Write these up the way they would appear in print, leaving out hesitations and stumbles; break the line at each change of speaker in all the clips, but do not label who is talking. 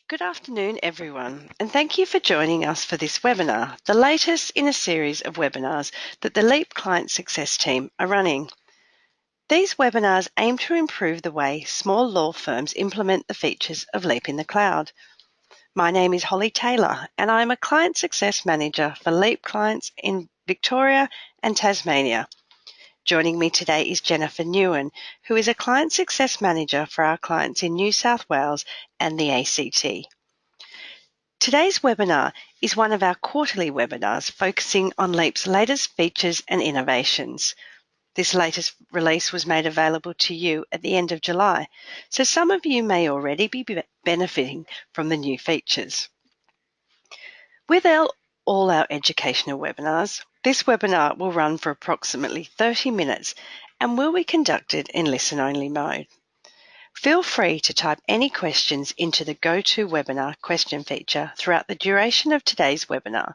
Good afternoon, everyone, and thank you for joining us for this webinar, the latest in a series of webinars that the LEAP Client Success team are running. These webinars aim to improve the way small law firms implement the features of LEAP in the cloud. My name is Holly Taylor, and I'm a Client Success Manager for LEAP clients in Victoria and Tasmania. Joining me today is Jennifer Newen, who is a Client Success Manager for our clients in New South Wales and the ACT. Today's webinar is one of our quarterly webinars focusing on LEAP's latest features and innovations. This latest release was made available to you at the end of July, so some of you may already be benefiting from the new features. With all our educational webinars, this webinar will run for approximately 30 minutes and will be conducted in listen-only mode. Feel free to type any questions into the GoToWebinar question feature throughout the duration of today's webinar.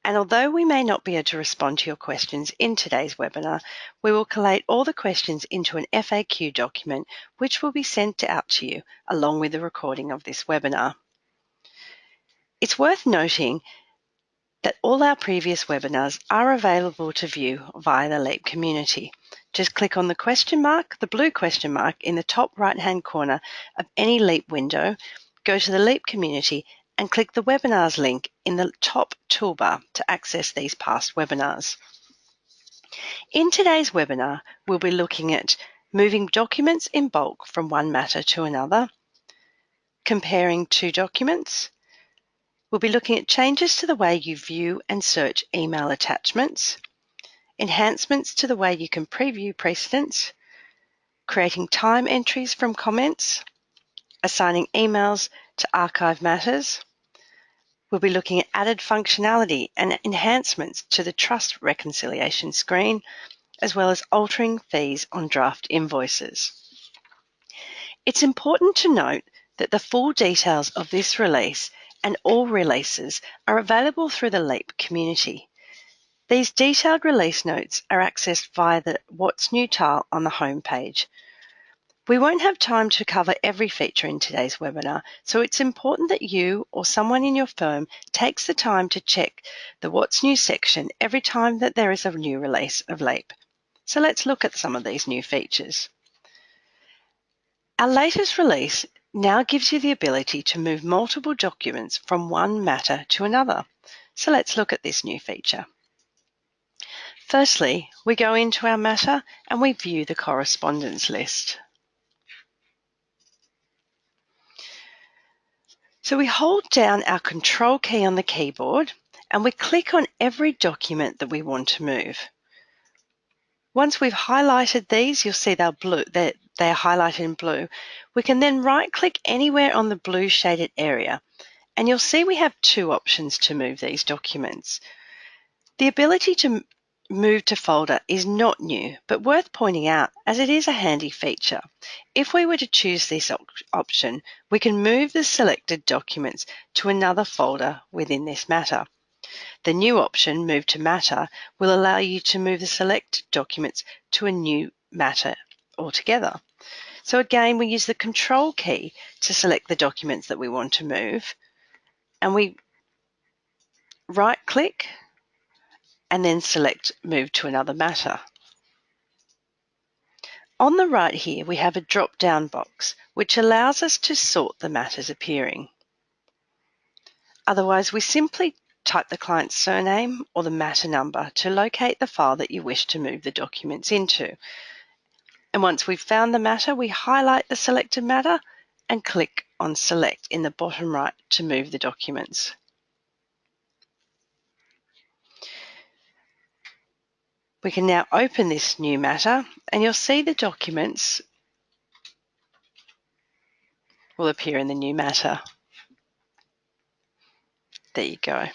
And although we may not be able to respond to your questions in today's webinar, we will collate all the questions into an FAQ document, which will be sent out to you along with the recording of this webinar. It's worth noting that all our previous webinars are available to view via the LEAP community. Just click on the blue question mark in the top right-hand corner of any LEAP window, go to the LEAP community and click the webinars link in the top toolbar to access these past webinars. In today's webinar, we'll be looking at moving documents in bulk from one matter to another, comparing two documents. We'll be looking at changes to the way you view and search email attachments, enhancements to the way you can preview precedents, creating time entries from comments, assigning emails to archive matters. We'll be looking at added functionality and enhancements to the trust reconciliation screen, as well as altering fees on draft invoices. It's important to note that the full details of this release and all releases are available through the LEAP community. These detailed release notes are accessed via the What's New tile on the home page. We won't have time to cover every feature in today's webinar, so it's important that you or someone in your firm takes the time to check the What's New section every time that there is a new release of LEAP. So let's look at some of these new features. Our latest release now gives you the ability to move multiple documents from one matter to another. So let's look at this new feature. Firstly, we go into our matter and we view the correspondence list. So we hold down our Control key on the keyboard and we click on every document that we want to move. Once we've highlighted these, you'll see they're highlighted in blue. We can then right-click anywhere on the blue shaded area, and you'll see we have two options to move these documents. The ability to move to folder is not new, but worth pointing out as it is a handy feature. If we were to choose this option, we can move the selected documents to another folder within this matter. The new option, Move to Matter, will allow you to move the selected documents to a new matter altogether. So again, we use the Control key to select the documents that we want to move, and we right-click and then select Move to Another Matter. On the right here, we have a drop-down box, which allows us to sort the matters appearing. Otherwise, we simply type the client's surname or the matter number to locate the file that you wish to move the documents into. And once we've found the matter, we highlight the selected matter and click on Select in the bottom right to move the documents. We can now open this new matter and you'll see the documents will appear in the new matter. There you go.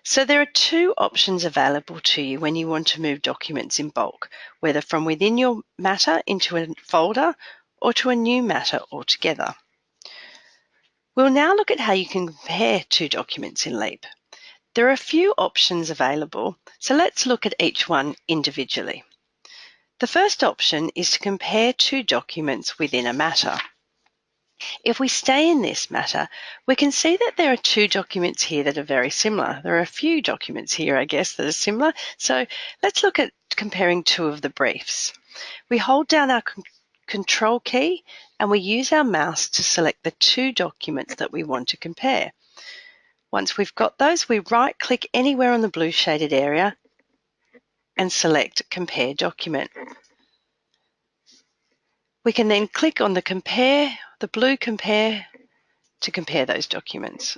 So there are two options available to you when you want to move documents in bulk, whether from within your matter into a folder or to a new matter altogether. We'll now look at how you can compare two documents in LEAP. There are a few options available, so let's look at each one individually. The first option is to compare two documents within a matter. If we stay in this matter, we can see that there are two documents here that are very similar. There are a few documents here, I guess, that are similar. So let's look at comparing two of the briefs. We hold down our Control key and we use our mouse to select the two documents that we want to compare. Once we've got those, we right-click anywhere on the blue shaded area and select Compare Document. We can then click on the blue Compare, to compare those documents.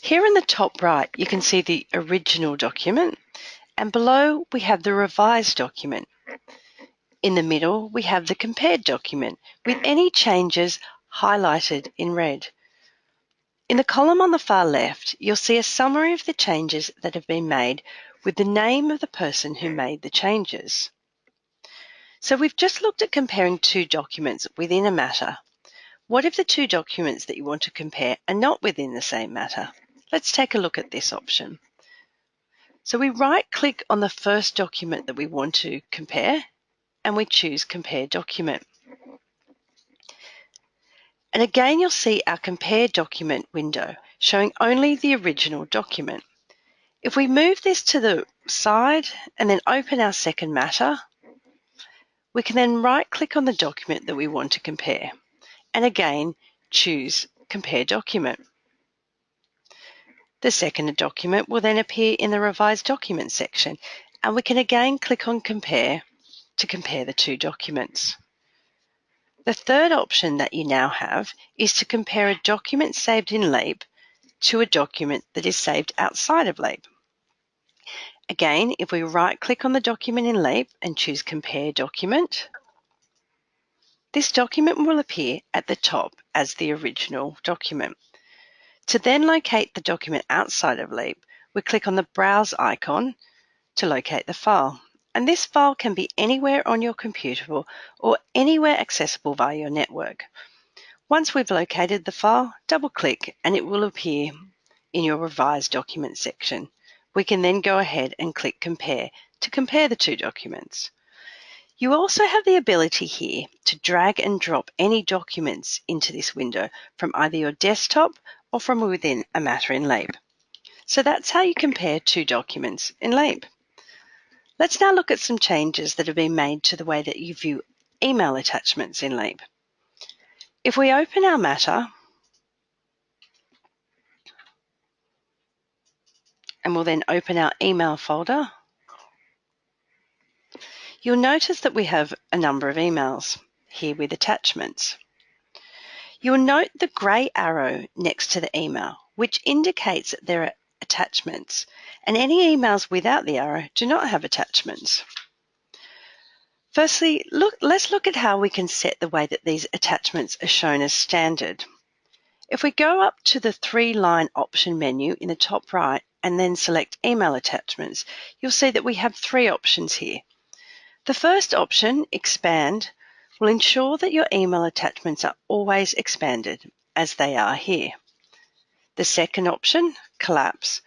Here in the top right, you can see the original document, and below we have the revised document. In the middle, we have the compared document with any changes highlighted in red. In the column on the far left, you'll see a summary of the changes that have been made with the name of the person who made the changes. So we've just looked at comparing two documents within a matter. What if the two documents that you want to compare are not within the same matter? Let's take a look at this option. So we right-click on the first document that we want to compare and we choose Compare Document. And again, you'll see our Compare Document window showing only the original document. If we move this to the side and then open our second matter, we can then right-click on the document that we want to compare and again choose Compare Document. The second document will then appear in the Revised Document section, and we can again click on Compare to compare the two documents. The third option that you now have is to compare a document saved in LEAP to a document that is saved outside of LEAP. Again, if we right-click on the document in LEAP and choose Compare Document, this document will appear at the top as the original document. To then locate the document outside of LEAP, we click on the Browse icon to locate the file. And this file can be anywhere on your computer or anywhere accessible via your network. Once we've located the file, double-click and it will appear in your Revised Document section. We can then go ahead and click Compare to compare the two documents. You also have the ability here to drag and drop any documents into this window from either your desktop or from within a matter in LEAP. So that's how you compare two documents in LEAP. Let's now look at some changes that have been made to the way that you view email attachments in LEAP. If we open our matter, and we'll then open our email folder, you'll notice that we have a number of emails here with attachments. You'll note the grey arrow next to the email, which indicates that there are attachments, and any emails without the arrow do not have attachments. Firstly, let's look at how we can set the way that these attachments are shown as standard. If we go up to the three-line option menu in the top right and then select Email Attachments, you'll see that we have three options here. The first option, Expand, will ensure that your email attachments are always expanded, as they are here. The second option, Collapse,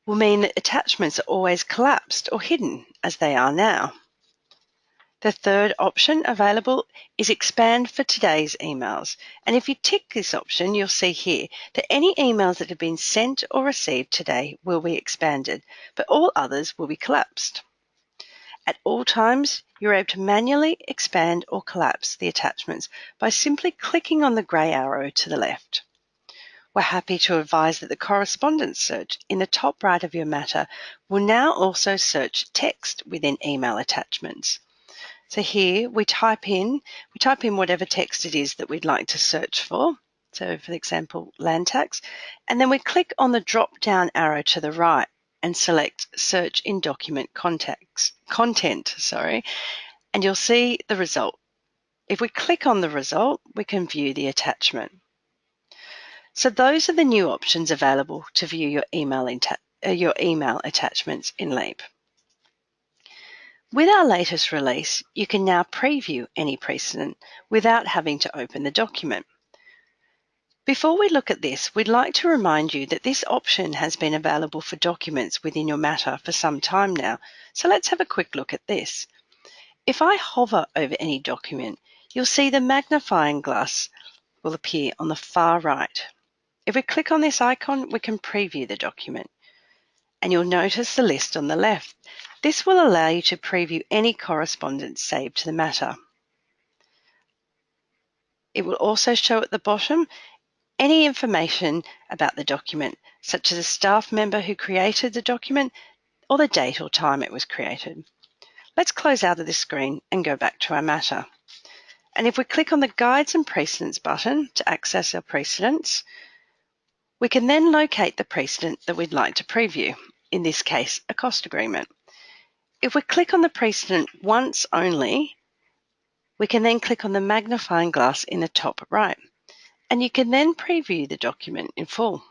will mean that attachments are always collapsed or hidden, as they are now. The third option available is Expand for today's emails. And if you tick this option, you'll see here that any emails that have been sent or received today will be expanded, but all others will be collapsed. At all times, you're able to manually expand or collapse the attachments by simply clicking on the grey arrow to the left. We're happy to advise that the correspondence search in the top right of your matter will now also search text within email attachments. So here we type in whatever text it is that we'd like to search for. So for example, land tax, and then we click on the drop down arrow to the right and select Search in Document Content, and you'll see the result. If we click on the result, we can view the attachment. So those are the new options available to view your email attachments in LEAP. With our latest release, you can now preview any precedent without having to open the document. Before we look at this, we'd like to remind you that this option has been available for documents within your Matter for some time now, so let's have a quick look at this. If I hover over any document, you'll see the magnifying glass will appear on the far right. If we click on this icon, we can preview the document, and you'll notice the list on the left. This will allow you to preview any correspondence saved to the Matter. It will also show at the bottom any information about the document, such as a staff member who created the document or the date or time it was created. Let's close out of this screen and go back to our Matter. And if we click on the Guides and Precedents button to access our precedents, we can then locate the precedent that we'd like to preview, in this case, a cost agreement. If we click on the precedent once only, we can then click on the magnifying glass in the top right, and you can then preview the document in full.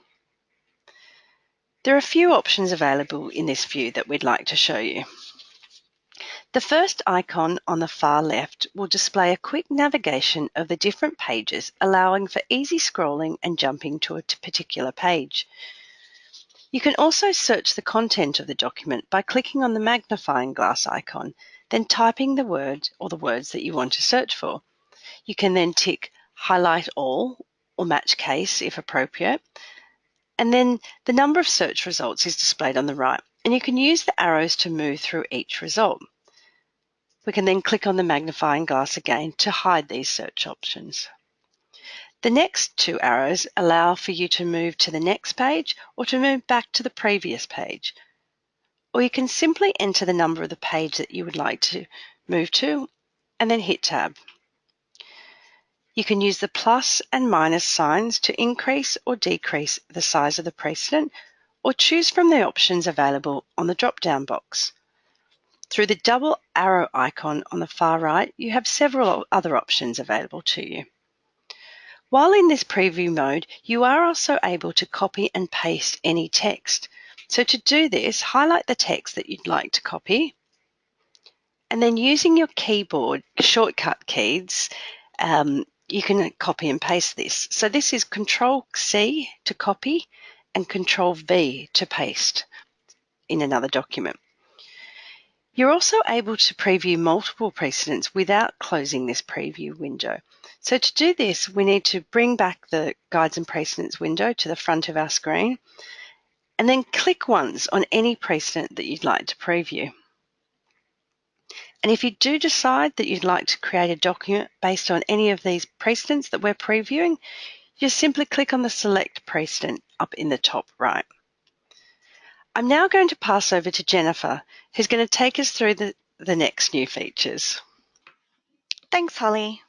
There are a few options available in this view that we'd like to show you. The first icon on the far left will display a quick navigation of the different pages, allowing for easy scrolling and jumping to a particular page. You can also search the content of the document by clicking on the magnifying glass icon, then typing the word or the words that you want to search for. You can then tick Highlight All or Match Case if appropriate, and then the number of search results is displayed on the right, and you can use the arrows to move through each result. We can then click on the magnifying glass again to hide these search options. The next two arrows allow for you to move to the next page or to move back to the previous page. Or you can simply enter the number of the page that you would like to move to and then hit Tab. You can use the plus and minus signs to increase or decrease the size of the precedent, or choose from the options available on the drop-down box. Through the double arrow icon on the far right, you have several other options available to you. While in this preview mode, you are also able to copy and paste any text. So to do this, highlight the text that you'd like to copy, and then using your keyboard shortcut keys, you can copy and paste this. So this is Control-C to copy and Control-V to paste in another document. You're also able to preview multiple precedents without closing this preview window. So to do this, we need to bring back the Guides and Precedents window to the front of our screen, and then click once on any precedent that you'd like to preview. And if you do decide that you'd like to create a document based on any of these precedents that we're previewing, you simply click on the Select Precedent up in the top right. I'm now going to pass over to Jennifer, who's going to take us through the next new features.
Thanks, Holly.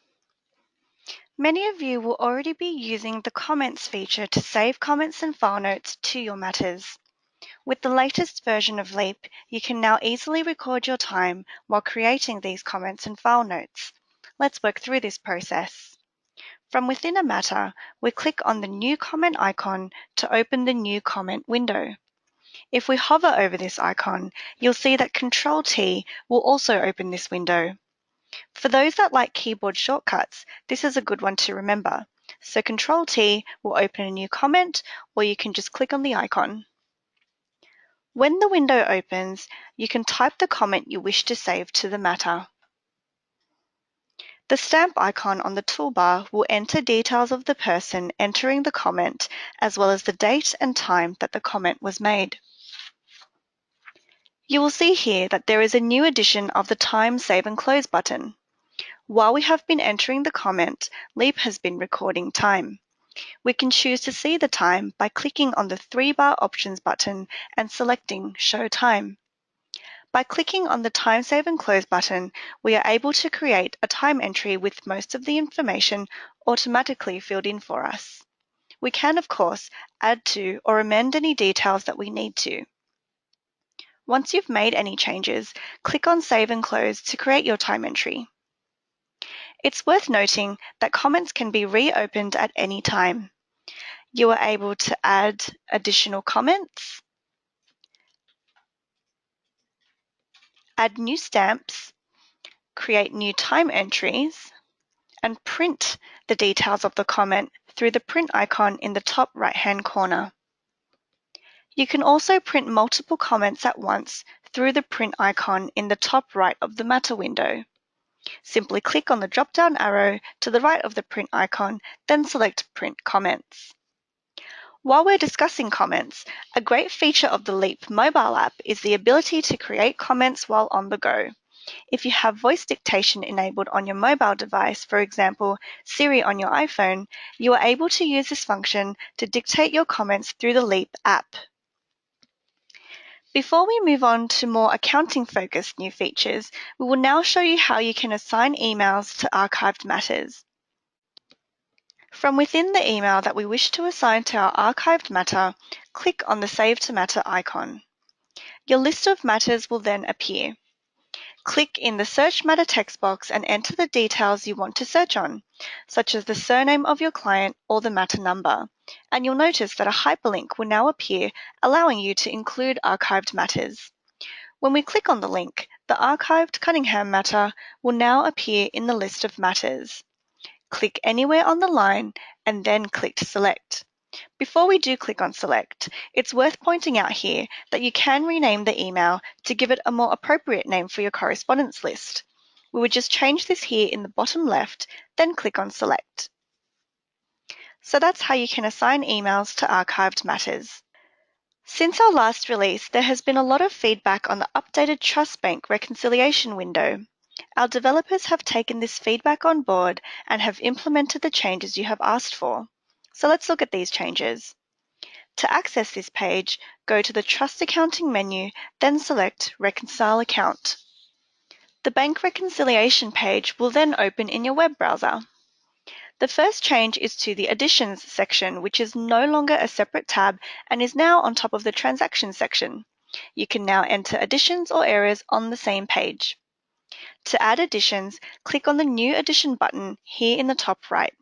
Many of you will already be using the Comments feature to save comments and file notes to your matters. With the latest version of Leap, you can now easily record your time while creating these comments and file notes. Let's work through this process. From within a matter, we click on the New Comment icon to open the New Comment window. If we hover over this icon, you'll see that Control-T will also open this window. For those that like keyboard shortcuts, this is a good one to remember. So Control-T will open a new comment, or you can just click on the icon. When the window opens, you can type the comment you wish to save to the matter. The stamp icon on the toolbar will enter details of the person entering the comment, as well as the date and time that the comment was made. You will see here that there is a new addition of the Time, Save and Close button. While we have been entering the comment, Leap has been recording time. We can choose to see the time by clicking on the 3-bar options button and selecting Show Time. By clicking on the Time, Save and Close button, we are able to create a time entry with most of the information automatically filled in for us. We can, of course, add to or amend any details that we need to. Once you've made any changes, click on Save and Close to create your time entry. It's worth noting that comments can be reopened at any time. You are able to add additional comments, add new stamps, create new time entries, and print the details of the comment through the print icon in the top right-hand corner. You can also print multiple comments at once through the print icon in the top right of the Matter window. Simply click on the drop-down arrow to the right of the print icon, then select Print Comments. While we're discussing comments, a great feature of the Leap mobile app is the ability to create comments while on the go. If you have voice dictation enabled on your mobile device, for example, Siri on your iPhone, you are able to use this function to dictate your comments through the Leap app. Before we move on to more accounting-focused new features, we will now show you how you can assign emails to archived matters. From within the email that we wish to assign to our archived matter, click on the Save to Matter icon. Your list of matters will then appear. Click in the Search Matter text box and enter the details you want to search on, such as the surname of your client or the matter number, and you'll notice that a hyperlink will now appear, allowing you to include archived matters. When we click on the link, the archived Cunningham matter will now appear in the list of matters. Click anywhere on the line and then click Select. Before we do click on Select, it's worth pointing out here that you can rename the email to give it a more appropriate name for your correspondence list. We would just change this here in the bottom left, then click on Select. So that's how you can assign emails to archived matters. Since our last release, there has been a lot of feedback on the updated Trust Bank reconciliation window. Our developers have taken this feedback on board and have implemented the changes you have asked for. So let's look at these changes. To access this page, go to the Trust Accounting menu, then select Reconcile Account. The bank reconciliation page will then open in your web browser. The first change is to the Additions section, which is no longer a separate tab and is now on top of the Transactions section. You can now enter additions or errors on the same page. To add additions, click on the New Addition button here in the top right.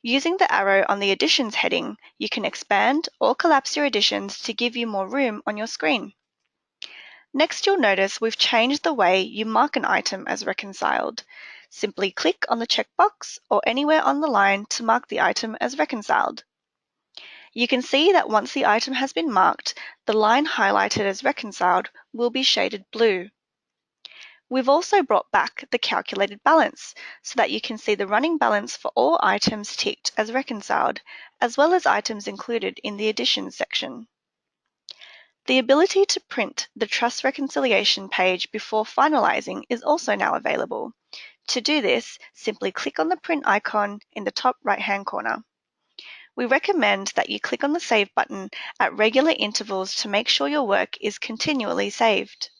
Using the arrow on the Additions heading, you can expand or collapse your additions to give you more room on your screen. Next, you'll notice we've changed the way you mark an item as reconciled. Simply click on the checkbox or anywhere on the line to mark the item as reconciled. You can see that once the item has been marked, the line highlighted as reconciled will be shaded blue. We've also brought back the calculated balance so that you can see the running balance for all items ticked as reconciled, as well as items included in the Additions section. The ability to print the Trust Reconciliation page before finalizing is also now available. To do this, simply click on the print icon in the top right-hand corner. We recommend that you click on the Save button at regular intervals to make sure your work is continually saved.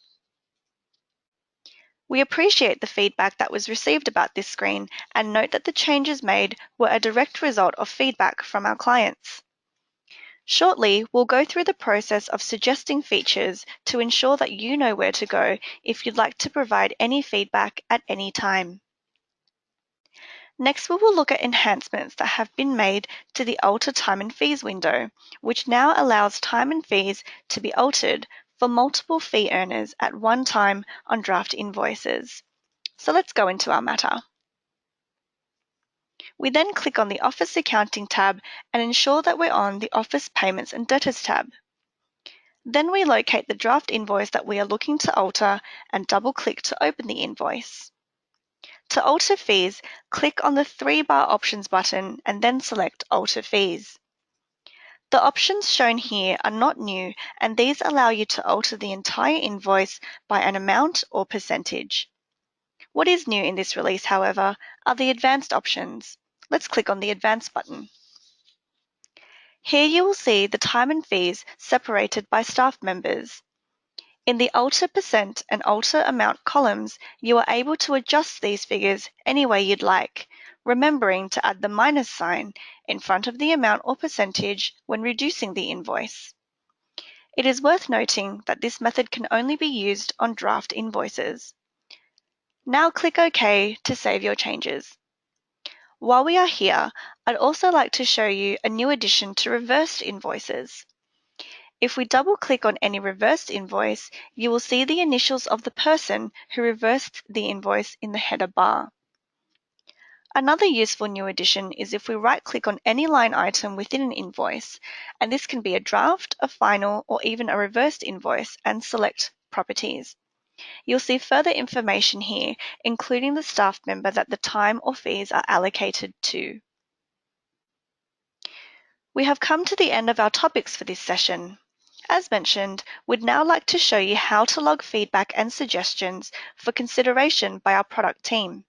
We appreciate the feedback that was received about this screen and note that the changes made were a direct result of feedback from our clients. Shortly, we'll go through the process of suggesting features to ensure that you know where to go if you'd like to provide any feedback at any time. Next, we will look at enhancements that have been made to the Alter Time and Fees window, which now allows time and fees to be altered for multiple fee earners at one time on draft invoices. So let's go into our matter. We then click on the Office Accounting tab and ensure that we're on the Office Payments and Debtors tab. Then we locate the draft invoice that we are looking to alter and double-click to open the invoice. To alter fees, click on the 3-bar options button and then select Alter Fees. The options shown here are not new, and these allow you to alter the entire invoice by an amount or percentage. What is new in this release, however, are the advanced options. Let's click on the Advanced button. Here you will see the time and fees separated by staff members. In the Alter Percent and Alter Amount columns, you are able to adjust these figures any way you'd like, remembering to add the minus sign in front of the amount or percentage when reducing the invoice. It is worth noting that this method can only be used on draft invoices. Now click OK to save your changes. While we are here, I'd also like to show you a new addition to reversed invoices. If we double-click on any reversed invoice, you will see the initials of the person who reversed the invoice in the header bar. Another useful new addition is if we right-click on any line item within an invoice, and this can be a draft, a final, or even a reversed invoice, and select Properties. You'll see further information here, including the staff member that the time or fees are allocated to. We have come to the end of our topics for this session. As mentioned, we'd now like to show you how to log feedback and suggestions for consideration by our product team.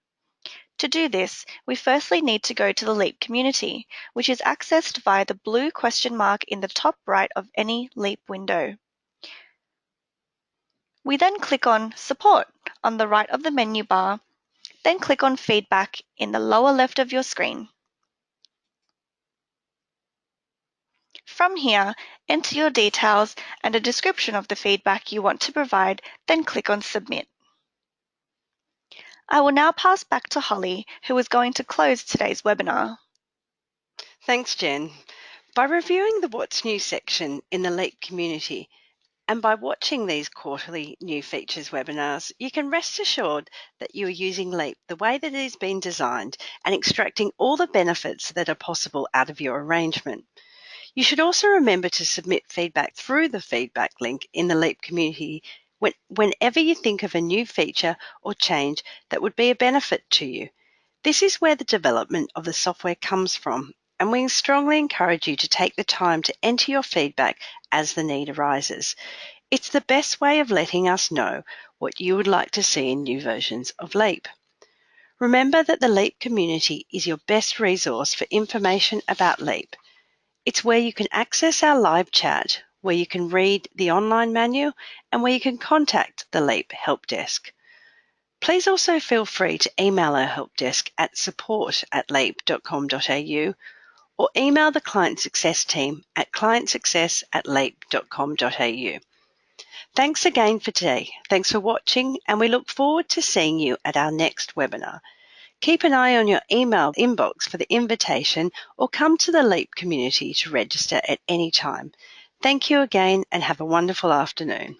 To do this, we firstly need to go to the LEAP community, which is accessed via the blue question mark in the top right of any LEAP window. We then click on Support on the right of the menu bar, then click on Feedback in the lower left of your screen. From here, enter your details and a description of the feedback you want to provide, then click on Submit. I will now pass back to Holly, who is going to close today's webinar.
Thanks, Jen. By reviewing the What's New section in the LEAP community and by watching these quarterly new features webinars, you can rest assured that you are using LEAP the way that it has been designed and extracting all the benefits that are possible out of your arrangement. You should also remember to submit feedback through the feedback link in the LEAP community whenever you think of a new feature or change that would be a benefit to you. This is where the development of the software comes from, and we strongly encourage you to take the time to enter your feedback as the need arises. It's the best way of letting us know what you would like to see in new versions of LEAP. Remember that the LEAP community is your best resource for information about LEAP. It's where you can access our live chat, where you can read the online manual, and where you can contact the LEAP Help Desk. Please also feel free to email our help desk at support@leap.com.au or email the Client Success team at clientsuccess@leap.com.au. Thanks again for today. Thanks for watching, and we look forward to seeing you at our next webinar. Keep an eye on your email inbox for the invitation or come to the LEAP community to register at any time. Thank you again and have a wonderful afternoon.